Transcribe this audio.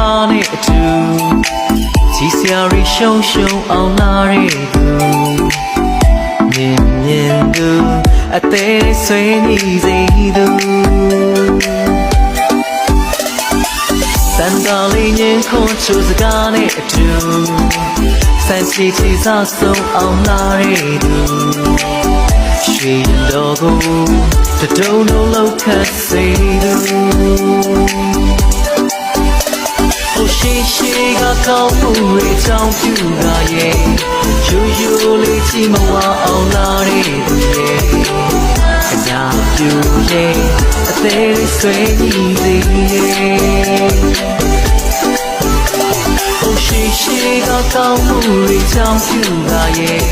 ကားနဲ့အတူကြည်စရာတွေရှုံရှုံအောင်လာတဲ့သူမြင်မြင်သူအသေးဆွေးမိစေသူစံတော်လေးညင်ခွန်ချိုစကားနဲ့အတူစံချီချီစားဆုံးအောင်လာတဲ့သူရွှေတော်ကိုတတုံးလုံးလောက်ခတ်စေသူရှိကကောင်းမှုတွေကြောင့်ပြုတာရဲ့ရိုးရိုးလေးကြည့်မဝအောင်လာတဲ့သူရဲ့အညာပြူရဲ့အသေးလေးဆွေးညီစေရဲ့ရှိကကောင်းမှုတွေကြောင့်ပြုတာရဲ့